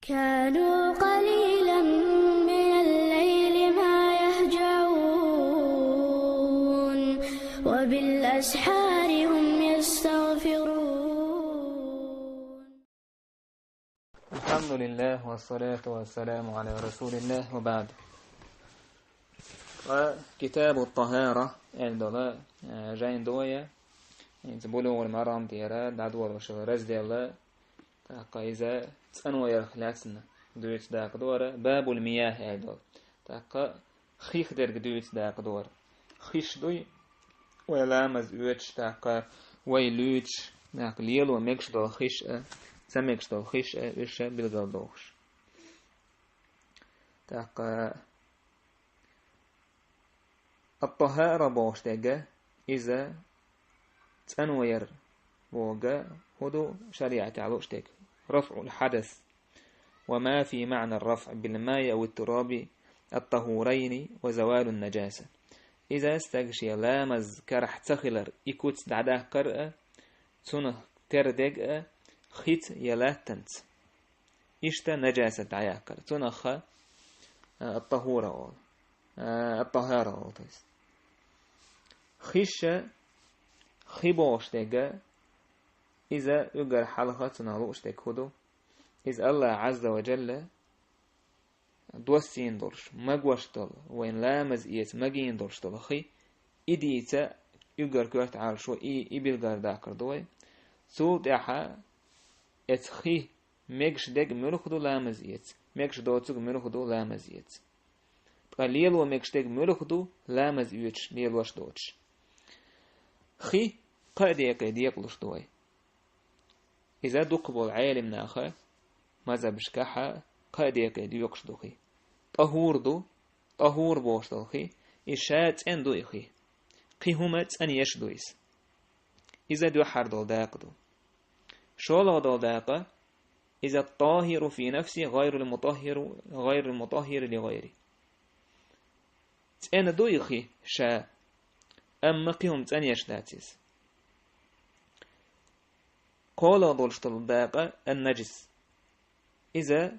كانوا قليلا من الليل ما يهجعون وبالأسحار هم يستغفرون. الحمد لله والصلاة والسلام على رسول الله وبعد. وكتاب الطهارة عندنا جاين دوية بلوغ المرام ديرا دعوة وشغرز ديالا تاقا تسأنوا يرخلاتنا دويت داق دورة باب المياه عندنا تاقا خيخ درق دويت داق دورة خيش دوي ويلامز اوتش تاقا ويلوتش داق ليل ومكش دو خيش سمكش دو خيش اوش بلغل دوخش تاقا الطهارة بوشتاقا إذا تنوير بوغا هدو شريعة علوشتك رفع الحدث وما في معنى الرفع بالماء أو التراب الطهورين وزوال النجاسة. إذا استغشي لامز كرح تخلر إكوت دعده قرأ تنه تردق خيت يلاتنت إشتا نجاسة عياكر تنخ الطهورة الطهارة خيش خيبوشتك إذا يقر حلقة تنالوشتك هدو إذا الله عز وجل دوسين دورش مقوشتل وين لامز إيت مقين دورشتل خي إديتا يقر كورت عارشو إبلغر داكر دوي سول داحا إتخي مقش دق ملخدو لامز إيت مقش دوتوك ملخدو لامز إيت قليل ومقش دق ملخدو لامز إيتش ليل وش دوتش خي قاديك يديقلش دوي إذا دقبو عالم ناخا ماذا بشكاحا قاديك يديقش دوخي طهور بوش دوخي إشات أن دوخي قي همت أن يش دويس إذا دو حردو داقدو شولا دو داقا إذا الطاهر في نفسي غير المطهر لغيري أن دوخي شا أما قيهم تأن يش داتيس قال دولشتل داقا النجس إذا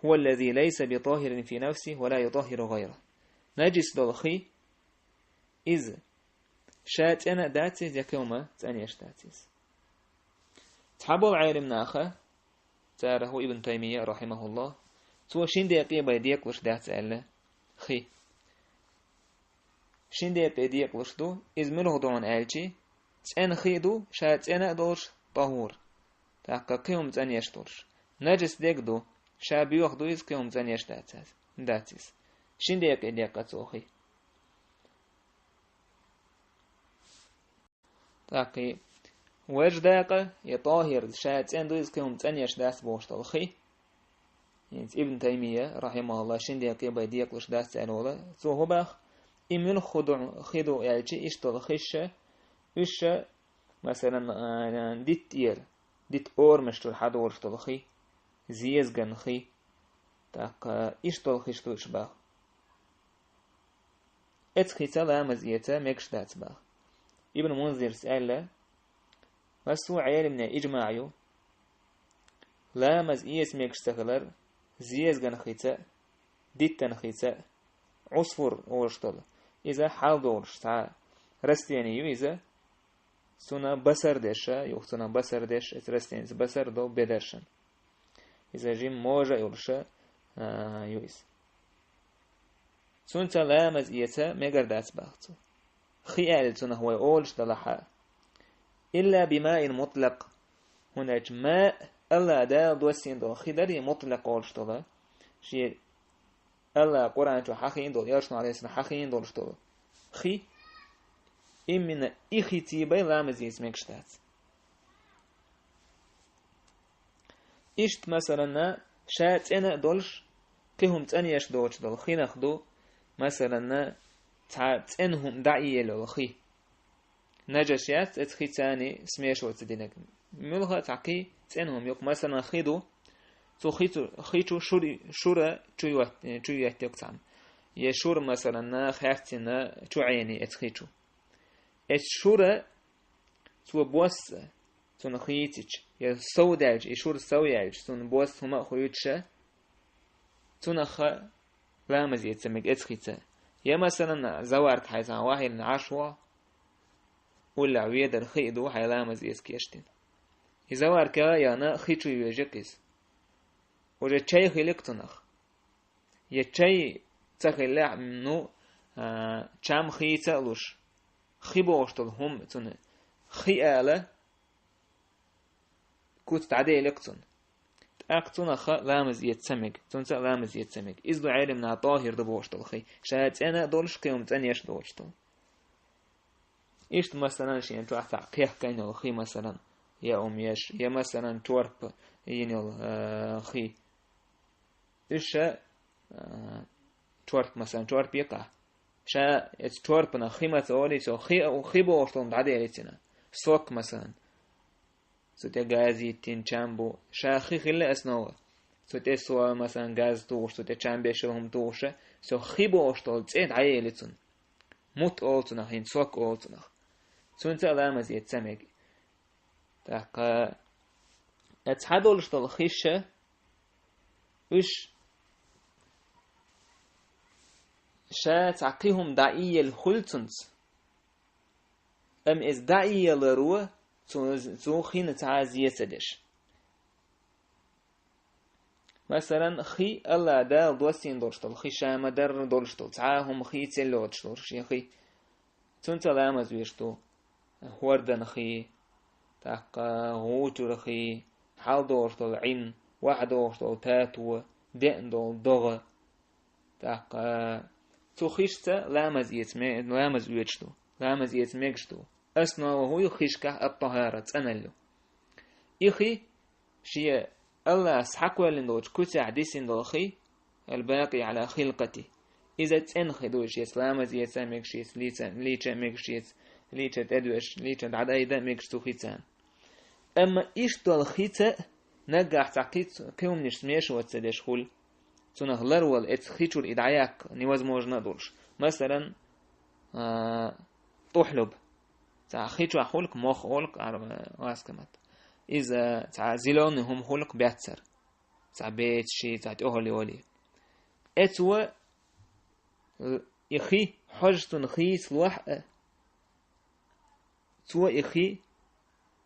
هو الذي ليس بطاهر في نفسه ولا يطهر غيره نجس دولخي إذا شات أنا داتيس يكوما تأن يش داتيس تحبوا العالم ناخا تاره ابن تيمية رحمه الله سوى شين ديقي بيديك وش دات ألا خي شين ديقي ديك وش دو إذ ملو دون ألجي تأن خيدو شات أنا دورش طهور تاقا قيوم تأن يش دورش نجس ديك دو شابي وخدو إذ قيوم تأن يش داتيس شين ديقي ديقا توخي تاقي وجداقة يطاهر شات أن دو إذ قيوم تأن يش دات بوش تلخي يعني ابن تيمية رحمه الله شين ديقي بيديك وش دات ألولا سو هو باخ إمن خدو يالجي إش تلخيش إش مثلا ديت أور مشتر حدور تلخي زيز جنخي تاق إش تلخيش توش باخ اتخي سلامز إيتا مكش دات باخ ابن منذر سأل مسو عيال من إجماعيو لامز إيس مكش تغلر زيز جنخيتا ديت تنخيتا عصفور أورشتل إذا حال دورش تا رستيانيو إذا سونا بسر دشا يوختنا بسر دش اترستينز بسر دو بدرشن إذا جيم موجة يورشا يويس سونتا لامز إيتا ميقر دات باختو خيال سونا هو أولش دلحا إلا بماء مطلق هناك ماء ألا دال دوسين دو خدري مطلق أولش دلا شيء ألا قرآن جو حقين دول يرشنا عليه السلام حقين دولش دول خي إمنا إخي تيباي لامز يسمكشتات إشت مثلا شات أنا دولش قيهم تأنيش دوش دول خي ناخدو مثلا تأنهم دعية لول خي نجاشيات اتخي تاني سميش وتدينك ملغة تعقي تأنهم يوك مثلا خيدو تو خيتو شورا تشويات يقطعم يشور مثلا خافتنا تعيني اتخيتو الشورا تو بوس تون خيتش يا سوداج يشور سوياج تون بوس هما خويتش تون خ لامز يتسمك اتخيتا يا مثلا زوارك حيزان واحد عشوة ولا ويدر خيدو حي لامز يسكيشتين زوارك يا نا خيتشو يجكس وجا تشاي خيلك تنخ يا تشاي تخيل منو چام خيتا لوش خيبوشتل هم تون خيالة كوت تعدي لكتون أقتنا خ لامز يتسمك تنسى لامز يتسمك إذ علمنا طاهر دبوشتل خي شات أنا دولش قيوم تانيش دولشتل إيش مثلا شيء أنتوا أحتاج كين الخي مثلا يا أميش يا مثلا تورب ينيل خي إيش تورب مثلا تورب يقع شا توربنا خيمة أولي سو خي بوشتل تعدي لتنا سوق مثلا سوتي غازي تين چامبو شاخي خيله اسنوه سوتي سو مثلا غاز توش سوتي چامبي شهم توش سو خيبو اشتول تيت عيلتون موت اولتنا هين سوك اولتنا سونت علامه يتسمك تاق اتحدول اشتول خيشه وش شا تعقيهم دعيه الخلتنس ام از دعيه لروه زو خين تعازية سدش مثلا خي الله دا دوسين دورشتل خي شام در دورشتل تعاهم خي تلوتشتل شي خي تنت لامز ويشتو وردن خي تاقا غوتر خي حال دورشتل عين واحد دورشتل تاتو دين دول دوغ تاقا تو خيشتا لامز ويشتو لامز يتميكشتو أسنا وهو يخيشكه الطهارة أنلو يخي شيء الله سحقوا لندوج كتي عديسين دولخي الباقي على خلقتي إذا تنخي دوش يسلام زيتا ميكشيس ليتا ميكشيس ليتا تدوش ليتا عدايدا ميكشتو خيتان أما إيش دولخيتا نجح تعقيد كيوم نشميش واتسدش خول تنهلر والإتخيشو الإدعاياك نواز موجنا دولش مثلا طحلب خيتو أخولك مخ أولك واسكمت إذا زيلون هم خولك بيتسر بيت شي أهلي ولي أتوا إخي حجتن خيس لوح توا إخي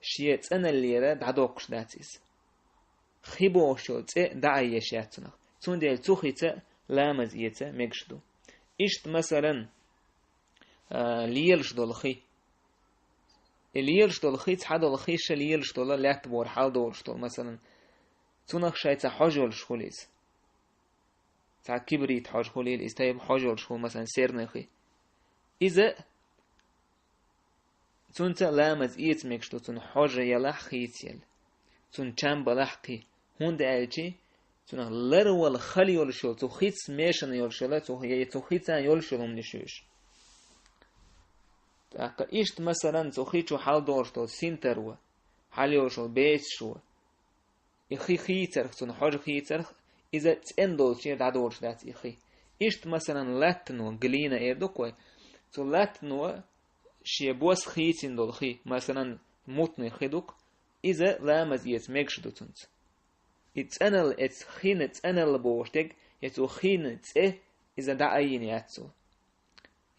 شيت أنا اللي راد عدوكش داتيس خيبو شوت دعي شاتنا تون ديال توخيتا لامز يتا ميكشدو إشت مثلا ليلش دولخي الليلش دولخي تحد دولخيش ليلش دولا لات بور حال دولش دول مثلا تونخ شايتا حجول شخوليس تاع كبريت حاج خوليل استايب حاجول شخول مثلا سيرنخي إذا تونت لامز إيت ميكشتو تون حاجة يلح خيتيل تون چامب لحقي هون دالجي تون لر ولا خلي يولشول تو خيت ميشن يولشول تو خيتان يولشول منشوش تاق إيشت مثلا تو خيتشو حال دورشتو سينتروا حال يولشول بيت شو يخي خيتر تون حاجة خيتر إذا تندول شيء دادورش دات يخي إيشت مثلا لاتنو قلينا إيردوكوي تو لاتنو شيء بوس خيتين دول خي مثلا موتني خيدوك إذا لامز يتمكش دوتنت يتأنل يتخين يتأنل بوشتك يتو خين يتأه إذا دعين ياتسو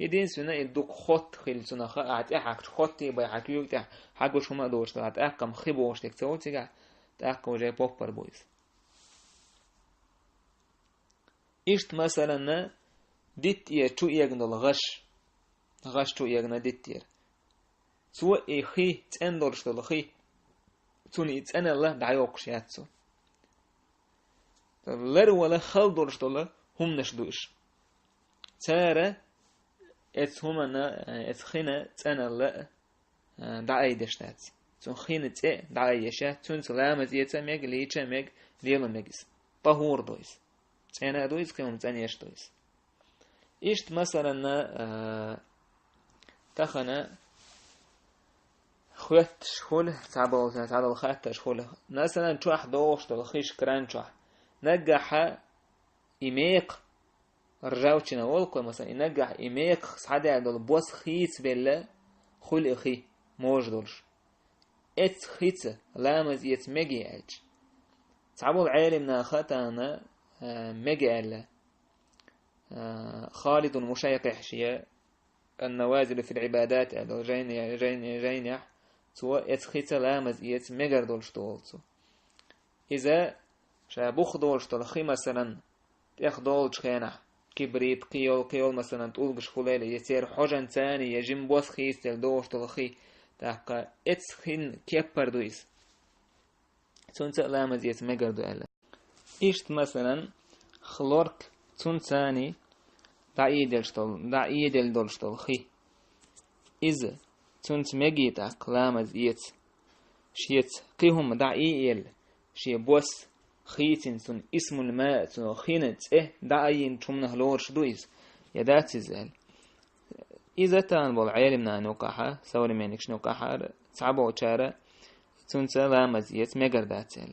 يدين سنة يدوك خط خيل سنة خاعت إحاك خطي باي حكيوك تح حقوش هما دوش تلات أحكم خي بوشتك تاوتيك تأحكم جاي بوبر بويز إشت مثلا ديت يتو يغنال غش تو يغنا ديتير سو إخي تأندرش دول خي تون يتأنا الله دعيوكش ياتسو لر ولا خلدرش دول هم نشدوش تارة هما خينا تأنا الله دعي دشتات تون خينا تأ دعي يشات تون سلامة يتا ميج ليشا ميج ليلا ميجس طهور دويس تأنا دويس كيوم تأني يش دويس إشت مثلا تخنا خوات شخول تعبال الخات شخول مثلا شوح دوش دلخيش كران شوح نجح إميق رجعوتنا والقو مثلا نجح إميق صعد على البوس خيت بالله خل إخي موج دولش ات خيت لامز يت مجي أج تعبوا العالم ناختانا مجي ألا خالد مشيق حشية النوازل في العبادات أدو جين تو ات خيت لامز يت مجر دولشتولتو إذا شابوخ دولشتول خي مثلا تأخدولش خينا كبريت قيول مثلا تقولش خلال يسير حجن تاني يجم بوس خيس تلدوش تلخي تحقا اتسخين كيبر دويس تونتا لامز يتمجر دو ألا إشت مثلا خلورك تونتاني دعيدل دولش تلخي إذا تونت مجي تحق لامز يت شيت قيهم دعيل شي بوس خيتن سن اسم الماء سن خينت دعين تمنه لورش دويس يدات زال إذا تان بول علمنا نوقعها سوري منكش نوقعها تعبوا تشارة تنت لا مزيت مجردات زال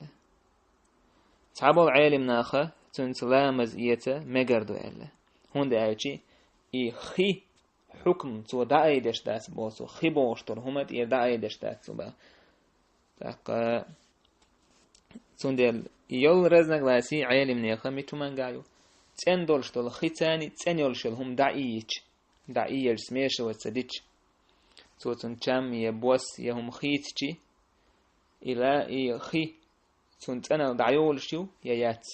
تعبوا علمنا خا تنت لا مزيت مجردو ألا هون دعيتي خي حكم تو دعيدش داس بوسو خي بوشتر همت دعيدش داس با تاق تندل يول رزنق لاسي عالم نيخا ميتو من قايو تن دولشتول خيتاني تن يولشل هم دعيج سميش وتصديش تو تنشام يبوس يهم خيتشي إلى خي تنتنا دعيولشيو يات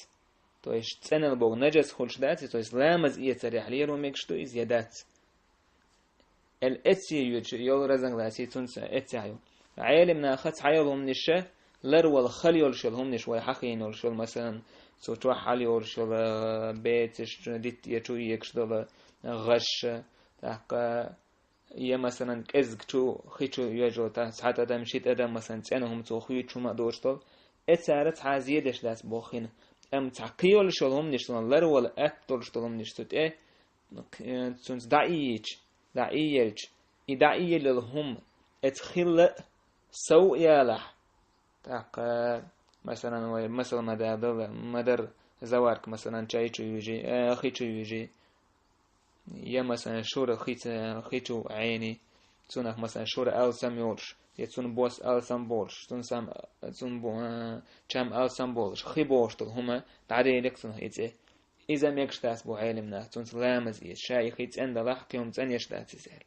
تو إيش تنا البو نجس خلش دات تو إسلامز إيه تريح ليرو ميكشتو إزيادات الأتي يول رزنق لاسي تنسى أتيعيو عالم ناخت عيلهم نشة لرو الخلي يولشلهم نشوي حقين يولشل مثلا سوتوا حالي يولشل بيتش ديت يشو يكشدل غش تحقا يا مثلا كزك تو خيتو يجو تا ساعات ادم شيت ادم مثلا تنهم تو خيو شو ما دوشتل اتسارت حازيدش داس بوخين ام تعقيول شلهم نشتون لرو الاتولشتلهم نشتوت تونس دعيج يدعي لهم اتخل سو يالح تاق مثلا مدر زوارك مثلا شايشو يجي خيشو يجي يا مثلا شورة خيشو عيني تونك مثلا شورة ألسام يورش يتون بوس ألسام بولش تون بو شام ألسام بولش خي بوشتل هما تعدي لكسن هيتي إذا ميكش تاسبو علمنا تون سلامز إيه شايخ يتسند لحقيهم تسن يشتات زال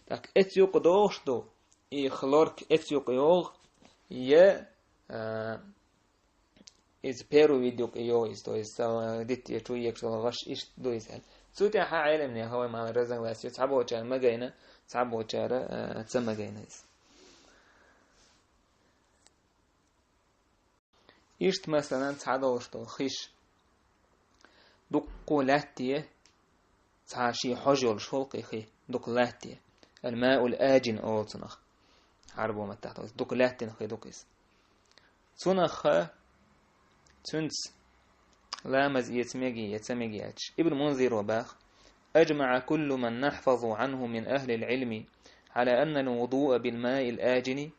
تاق اتيوق دوشتو خلورك اتيوق يوغ يه إز بيرو فيديوك إيو إز تو إز ديت يشو يكشل غش إيش دو يزال سوتي حا علمني هو مع الرزق واسيو تعبو تشار مجينا تعبو تشار تسمى جينا إيشت مثلا تعدوشتو خيش دقولاتيه تعشي حجول شولقي خي دقولاتيه الماء الآجن أول تنخ عربو ما تحت دقولاتين خي دقيس تنخ تنس لامز يتميجي ابن منذر وباخ أجمع كل من نحفظ عنه من أهل العلم على أن الوضوء بالماء الآجن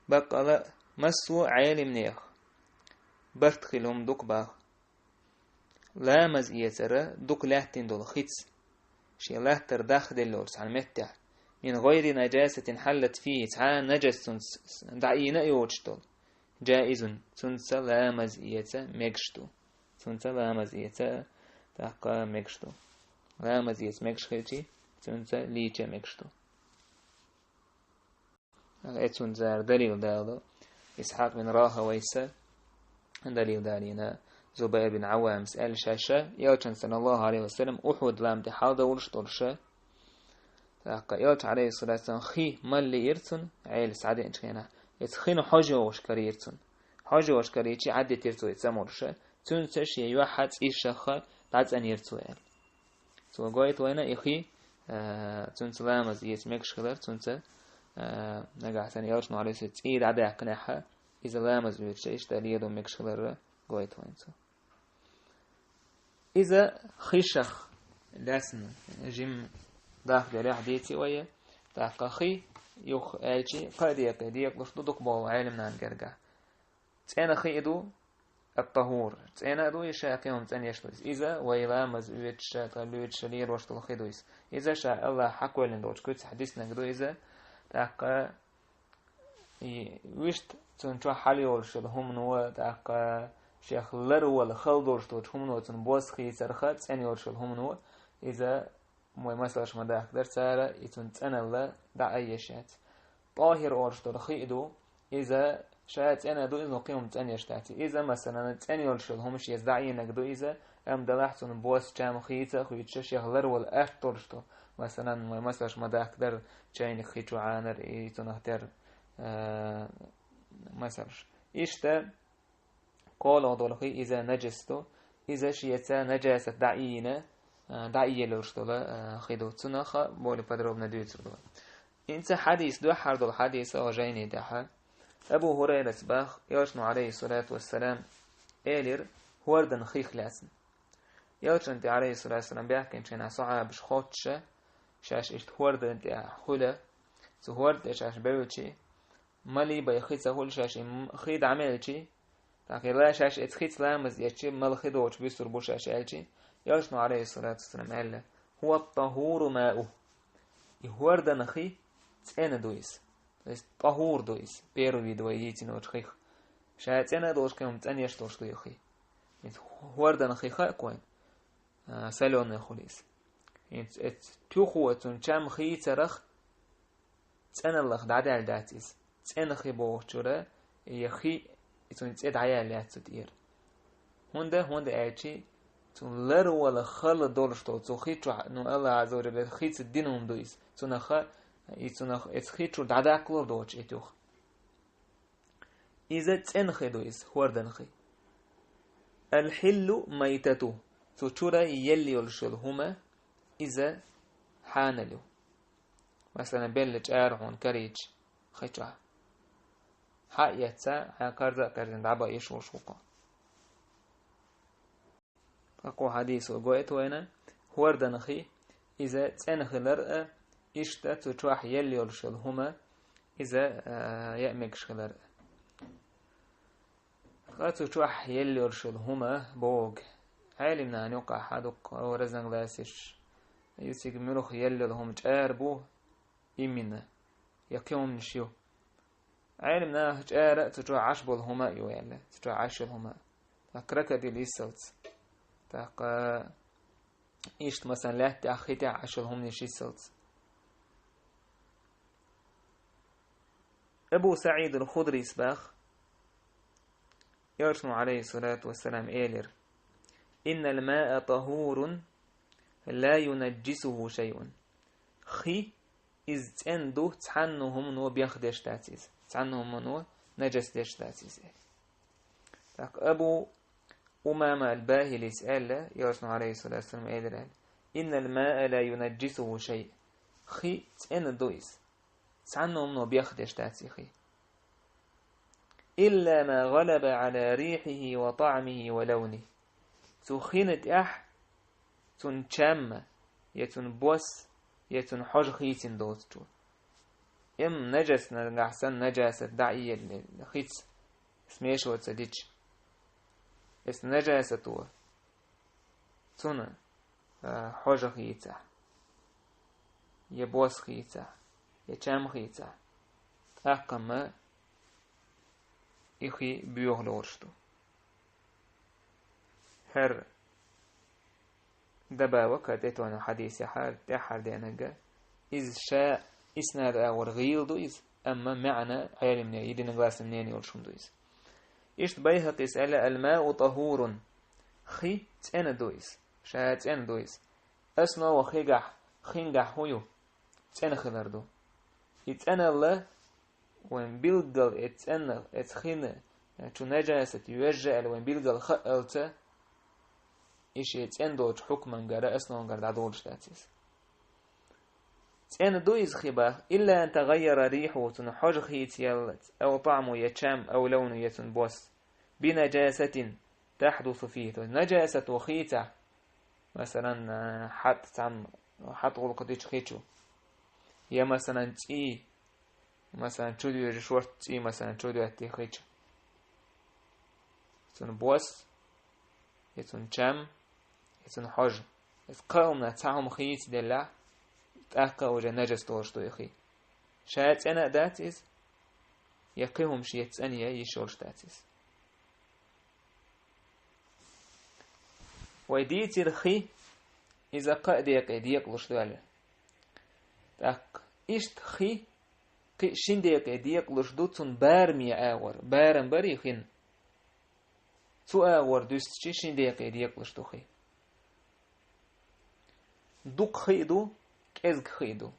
بقى مسو عالم نيخ برتخلهم دق باخ لامز يترى دق لاتين دول خيتس شي لاتر داخل اللورس عن متع من غير نجاسة حلت فيه تعال نجس دعينا يوجتل جائز تنس لامز ميكشتو تنس لامز تحقا ميكشتو لامز ميكش خيتي تنس ليتش ميكشتو اتون زار دليل دالو إسحاق بن راهويسة دليل دالينا زبير بن عوام سأل شاشة يوشن صلى الله عليه وسلم أحد لام تحال دولش طولشة تحقا يوش عليه الصلاة والسلام خي مالي يرتن عيل سعادة انشخينا يتخينو حاجة وشكري يرتن حاجة وشكري يتي عدة يرتو يتسامورشة تنسش يوحد إيشاخا تعز أن يرتو يال سوى قويت وينا إخي تنس لامز يتمكش خلال تنس نقع ثاني يوشنو عليه الصلاة إيد عدة يحقناها إذا لامز يتشيش تاليدو مكش خلال قويت وينسو إذا خيشخ لاسن جيم داخل عليه حديثي ويا تحقا خي يخ آيشي قديق لشدودك بو عالمنا نقرقع تأنا خي إدو الطهور تأنا إدو يشاقيهم تأن يشتويس إذا ويلا مزويت شاقلويت شلير وشتل خيدويس إذا شاء الله حق ولن دوش كويت حديثنا قدو إذا تحقا وشت تون شو حليول شل هم نو تاق شيخ لر ولا خلدورش تو هم نو تون بوس خي سرخت سنيول شل هم نو إذا موي مسلاش مداخ در سارة يتون تنلا دع أي شات طاهر أورش تو خيدو إذا شات أنا دو إذا قيم تانيش تاتي إذا مثلا تانيول شل همش يزدعينك دو إذا أم دلحتون بوس جام خيتا خيتش شيخ لر ولا أشتورش تو مثلا موي مسلاش مداخ در جاين خيتو عانر يتون اختار مثلاش إشتا قال أضلقي إذا نجستو إذا شيتا نجاسة دعينة دعية لورشتولا خيدو تنخا بولي بدروبنا دويتردولا إنت حديث دو حرد الحديث أوجيني دحا أبو هريرة باخ يوشنو عليه الصلاة والسلام إيلير هوردن خيخ لاسن يوشنتي عليه الصلاة والسلام بيحكي إنشينا صعب شخوتش شاش إشت هوردن تيا حولا تو هورد شاش بيوتشي مالي بيخيط هول شاش خيد عملتشي تاكي لا شاش اتخيط لامز يتشي مال خيدوش بيسر بو شاش ألتشي يوشنو عليه الصلاة والسلام قال هو الطهور ماؤه يهورد نخي تأنا دويس طهور دويس بيروي دويتي نوش خيخ شا تأنا دوش كم تأنيش دوش دوي خي هورد نخي خا كوين سالون نخوليس تيوخو تنشام خي ترخ تأنا الله دعدال داتيس تأنا خي بوشورا يخي تون تأد عيال لاتسدير هوندا أعشي تون لر ولا خال دولشتو تو خيتو نو الله عز وجل خيت الدينهم دويس تونخا يتونخ اتخيتو دعدا كلور دوش اتوخ إذا تنخي دويس هوردنخي الحل ميتتو تو تشورا يلي يلشلهما إذا حانلو مثلا بلج آرهون كريج خيتو حق يتسا حكارزا كارزن دعبا يشور شوقا أقوى حديث وقويت وينا هوردنخي إذا تنخي لرأى إشتا تتواح يلي يلشلهما إذا يأمكش لرأى تتواح يلي يلشلهما بوغ عالمنا أن يقع حدق ورزن غلاسش يسيق ملوخ يلي لهم جاربو إمنا يقيم نشيو عالمنا جارة تتواح عشب الهما يويلا تتواح عشب الهما تقرأك دي ليسلت تاق إشت مثلا لا تأخيتي عشلهم نشي سلت أبو سعيد الخضري سباخ يرسم عليه الصلاة والسلام إيلر إن الماء طهور لا ينجسه شيء خي إذ تندو تعنهم نو بيخدش تاتيز تعنهم نو نجس دش تاتيز أبو أمامة الباهلي سأل يرسم عليه الصلاة والسلام إيلر إن الماء لا ينجسه شيء خي تندو إذ تعنهم نو بيخدش تاتيخي إلا ما غلب على ريحه وطعمه ولونه تخينت تنشم يتن بوس يتن حج خيتن دوتو إم نجس نحسن نجاسة دعية الخيت اسميش وتصديش اس نجاسة تو تن حج خيتا يبوس خيتا يشام خيتا أقام إخي بيوه لورشتو هر دبا وكادتو أنا حديث يحر دينجا إذ شاء إسناد أور غيل دويز أما معنى علمنا يدين غلاس منين يولشم دويز إشت بيهق يسأل الماء طهور خي تأنا دويز شاء تأنا دويز أسنا خينجح هيو تأنا خلاردو يتأنا الله وين بيلقل اتأنا اتخينة شو نجاسة يوجع وين بيلقل خقلته إيش يتأندوج حكما جرى أصلا جرى دولش تاتيس تأن دويز خباه إلا أن تغير ريحه تنحج خيت يلت أو طعمه يتشام أو لونه يتنبوس بنجاسة تحدث فيه نجاسة وخيتة مثلا حط غلق ديش خيتشو يا مثلا تي مثلا شو دي شورت تي مثلا شو دي أتي خيتش تنبوس يتنشام يتنحج قومنا تعهم خيت دلع تأقى وجه نجس دورش دو يخي شايت أنا دات إز يقيهم شيت أنيا يشولش تاتيس ويديتي رخي إذا قاديك إديك لشدواله تاك إشت خي قي شنديك إديك لشدوتون بارمي آور بارم بريخين تو آور دوستشي شنديك إديك لشدوخي دوك خيدو كإزك خيدو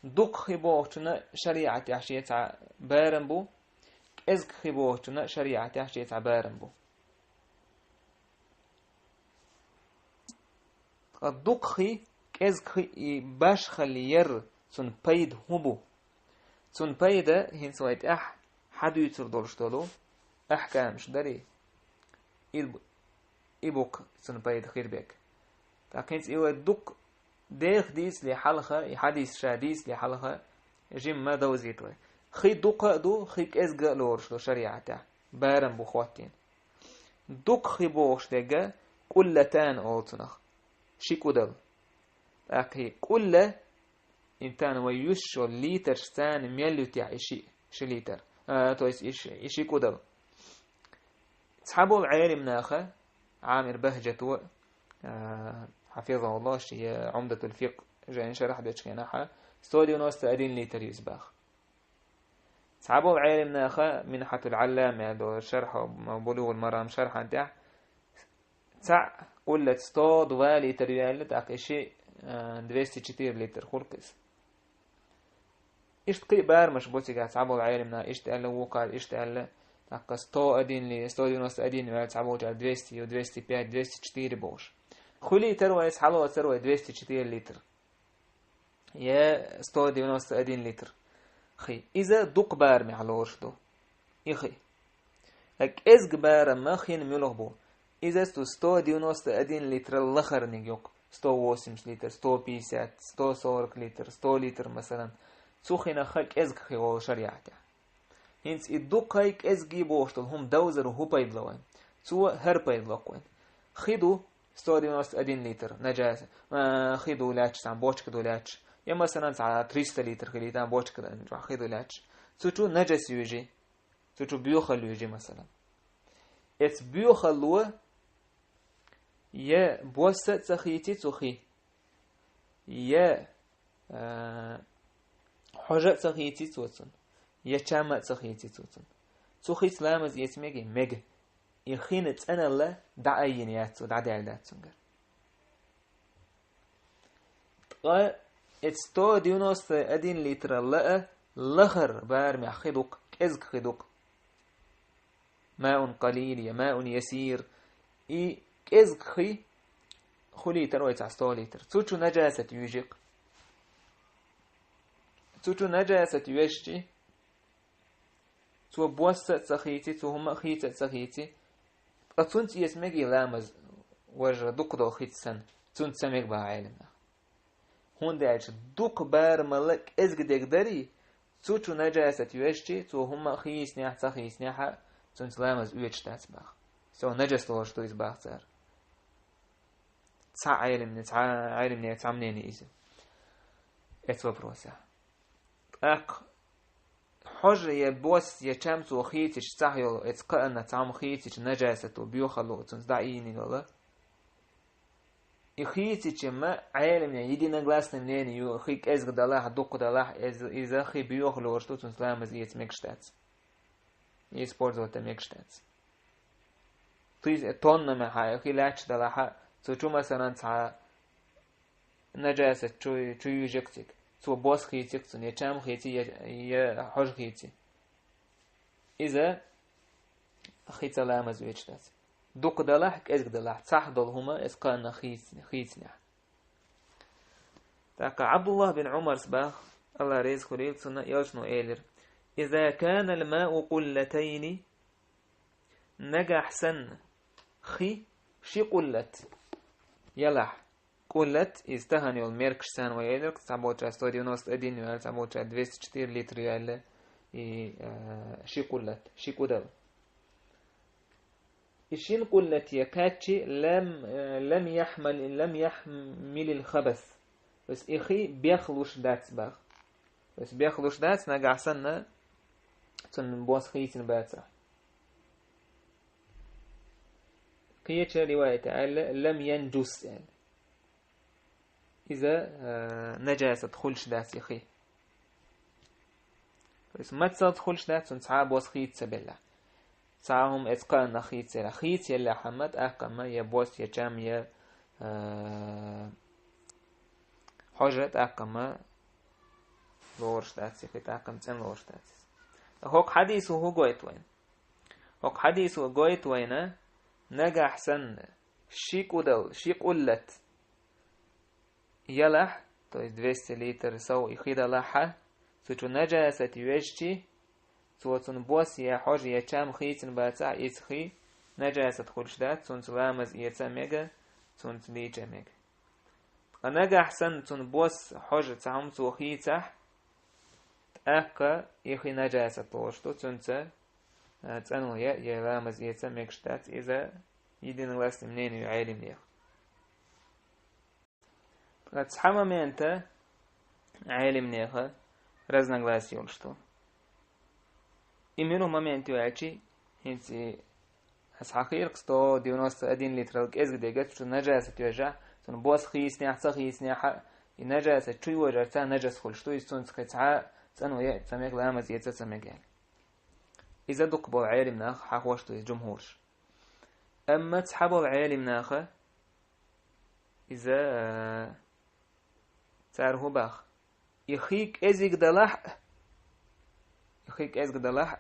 دوك خيبوغتنا شريعة عشية بارم بو كإزك خيبوغتنا شريعة عشية بارم بو الدوك خي كإزك خي باش خلير تون بايد هبو تون بايد هين سويت حدو يتر دولش دولو أحكامش داري إبوك تون بايد خير بيك لكن إيوه دوك ديخ ديس لحلقة يحديث شاديس لحلقة جيم ما دوزيتوه خي دوك دو خي كإزك لورش دو شريعته بارم بخواتين دوك خي بوش ديجا كلتان أولتنخ شيكودل أكي كل إنتان ويشو ليتر ستان ميلو تاع إشي شليتر تويس إشي كودل تحبوا العالم ناخا عامر بهجة حفظه الله هي عمدة الفقه جاي شرح ديش كناحة ستوديو نوست أدين ليتر يسباخ تحبوا العالم ناخا منحة العلامة دو شرح بلوغ المرام شرح انتاع تاع كل ستود والي تريال تاع إشي 204 لتر خلقس إشت قي بار مش بوتي قاعد تعبوا العالمنا إشت قال وقال إشت قال تاع 100 أدين لي 190 أدين ولا تعبوا على 200 و 205 204 بوش خلي تروى يسحلوا تروى 204 لتر يا 190 أدين لتر خي إذا دق بار محلوش دو إخي هك إزق بار ما خين ملوه إذا 190 أدين لتر الأخر نيجوك 108 لتر 150 140 لتر 100 لتر مثلا سخنا خلق إزق خيو شريعته هنس الدق هيك إزقي بوشتل هم دوزر وهو بايدلوين سوى هر بايدلوين خيدو 190 أدين لتر نجاسة خيدو لاتش عم بوشك دو لاتش يا مثلا على 300 لتر خليتان بوشك دو خيدو لاتش سوتو نجس يجي سوتو بيوخل يجي مثلا إت بيوخلوه يا بوسط تخيتي تخي يا حاجة تخيتي توتن يا شامة تخيتي توتن تخي سلامز يتمجي مج يخينت أنا لا دعين ياتو دعدالات سنجر اتستو ديونوس أدين لتر لا لخر بارمي خدوق كزك خدوق ماء قليل يا ماء يسير كزك خي خلي تروي تعستو لتر تشو نجاسة يوجق تشو نجاسة يوشتي تو بوسط تخيتي تو هم خيت تخيتي أتونت يسمجي لامز وجه دقدو خيت سن تونت سمج بعالمنا هون داعش دق بار ملك إزق دقدري تشو نجاسة يوشتي تو هم خيس نيح تخيس نيح تونت لامز ويش تاسبخ سو نجس لوش تو يسبخ تار تسع عالم نتعمنيني إذا اتوا بروسا أق حجر يبوس يشمس وخيتش صحيو اتقأنا تعم خيتش نجاسة وبيوخلو تنزدعيني ولا يخيتش ما عالم يدي نغلاس منين يو خيك ازغ دلاح دوق دلاح إذا خي بيوخلو ورشتو تنسلامز يتمكشتات يسبورت وتا مكشتات تيز تون ما حي خي لاتش دلاح تشو مثلا تاع نجاسة تشو يجكتك تو بوس خيتك تن يشام خيتي يا حج خيتي إذا خيت لامز ويشتات دوق دلاح كأزق دلاح صح دلهما إسقانا خيتنا تاك عبد الله بن عمر سباخ الله رزق خليل سنة يلشنو إيلر إذا كان الماء قلتين نجح سن خي شي قلت يلح قلت استهني الميركش سان ويلك تعبوت على 190 أدين ولا تعبوت على 204 لتر يلا شي قلت شي كودل إشين قلت يكاتشي لم يحمل الخبث بس إخي بيخلوش داتس باخ بس بيخلوش داتس نجع سنة تون بوس خيتن باتسا قيتش رواية لم ينجس يعني إذا نجاسة تدخلش دات يخي بس ما تدخلش دات تون تعا بوس خيت سبلا تعاهم إتقان خيت سلا خيت يلا حمد أقام يبوس يجام ي حجرة أقام لورش دات يخي أقام تن لورش دات هوك حديثه هو قويت وين هوك حديثه قويت وين نجا أحسن شيك ودل شيك قلت يلح то есть 200 литр сау и хида лаха сучу наджасат юэшчи суотун бос я хож я чам хитин баца исхи наджасат хуршдат сун сламаз яца мега сун лича мега анага ахсан сун бос хож цам су хитах ака ихи наджасат лошту сунца цану я ламаз яца мегштат иза единогласным мнению айлим Цхама мента عالم نيخا رزنا غلاس يولشتو إمينو моменту ячи هنسي حقير قستو 91 لتر الكيز ديجت شو نجاسة يوجع تون بوس خيس نيحصا خيس نيحا النجاسة شو يوجع تا نجس خلشتو يستون سكتها تنو يا تميك لامز يتا تميك إذا دقبو عالم ناخ حقوشتو الجمهورش أما تحبو عالم ناخ إذا تعرفوا باخ يخيك ازيك دلح يخيك ازيك دلح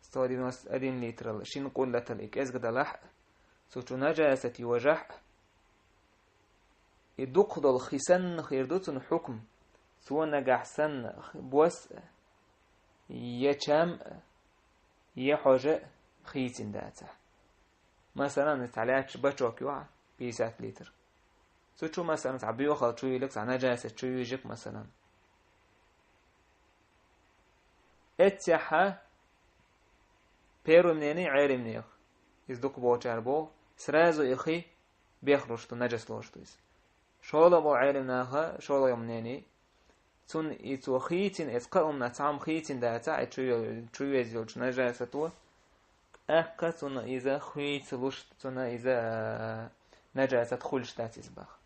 استودي نص أدين لتر شين قلة لك ازيك دلح سوتو نجاسة وجح يدق دل خسن خيردوتن حكم سوى نجح سن بوس يشام يحوجة خيتين داتا مثلا نتعليش بچوك يوع 50 لتر سوتشو مثلا تعبيو خلط شو يلك عن نجاسة شو يجيك مثلا اتسحة بيرو منيني عيري منيخ يزدوك بو چربو سرازو يخي بيخرجتو نجس لوشتو شولا بو عيري مناخا شولا يمنيني تون يتو خيتين اتقاهم نتعام خيتين داتا شو يزيلش نجاسة تو احكا تون إذا خيت لوشت تون إذا نجاسة تخلش داتي زباخ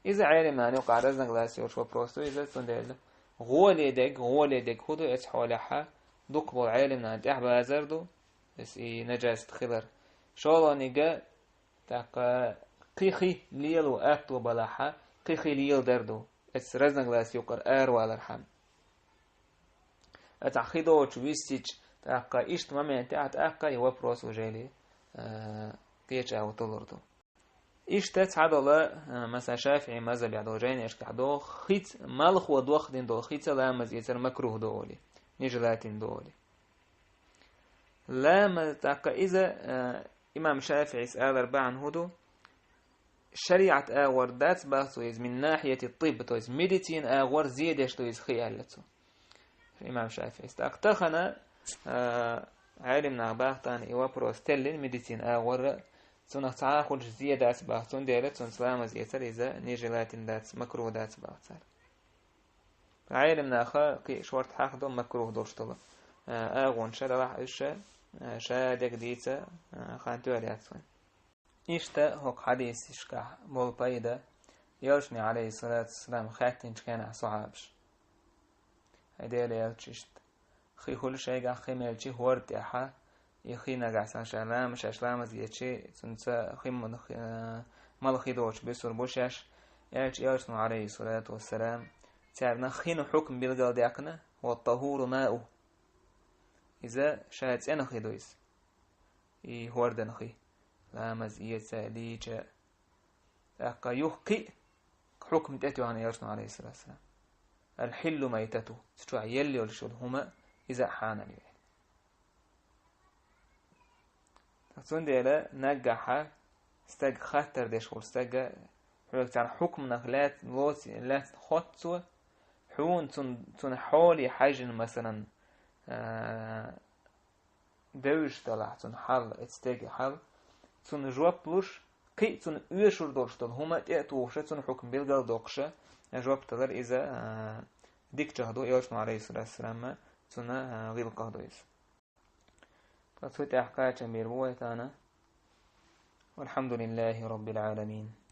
إذا عالم أن يقع رزنك لاسي وشو بروستو إذا تندل غول يدك هدو إتحولها دقبو العالم أن تحبا زردو بس نجاسة خلر شاء الله نيجا تاقا قيخي ليلو أكتو بلاحا قيخي ليل دردو إتس رزنك لاسي وقر أرو على الحم أتعخيدو وشويستيج تاقا إشت مامين تاعت أقا يوا بروستو جالي قيش أو طلردو إشتت عدلا مثلا شافعي مذهب يعدو جاين يشكعدو خيت مالخ ودوخ دين دو خيت لا مزيتر مكروه دولي نجلاتين دولي لا متاقا إذا إمام شافعي سأل 4 هدو شريعة آور دات باثويز من ناحية الطب تويز ميديتين آور زيادش تويز خيالتو إمام شافعي استاقتخنا عالمنا باختان إيوا بروستيلين ميديتين آور تون تعاقل زيادة أسباع تون ديالت تون سلامة زيتر إذا نيجلات دات مكروه دات أسباع تر عالمنا أخا قي شورت حاخدو مكروه دورشتلا أغون شا راح إيشا شا ديك ديتا خانتو علياتون إيشتا هوك حديث إشكا بول بايدا يوشني عليه الصلاة والسلام خاتين كان صعابش هيدي ليالتشيشت خي كل شيء خيميلتشي هورت يحا يخي نجاس عشان مش أشلام زيادة سنسا خيم مال خيدوش بسور بوشش يالش عليه الصلاة والسلام تعرفنا خين حكم بالجل ديكنا والطهور ماء إذا شاهدت أنا خيدويس يهوردن خي لا مزية ليجا أكا يحكي حكم تأتي عن يالش عليه الصلاة والسلام الحل ميتته ستوع يلي والشل هما إذا حان لي تون ديلا نجحها استج خطر ديش ورستج حلو حكم نخلات لوس لا خطوة حون تون حولي حاجة مثلا دوش طلع تون حل استج حل تون جواب بلوش قي تون يشور دورشتل هما تأتوش تون حكم بالجل دوقشة جواب تدر إذا ديك جهدو يوشنا عليه الصلاة والسلام سنة غير قهدويس فسويت أحكاة بيربويتانا والحمد لله رب العالمين.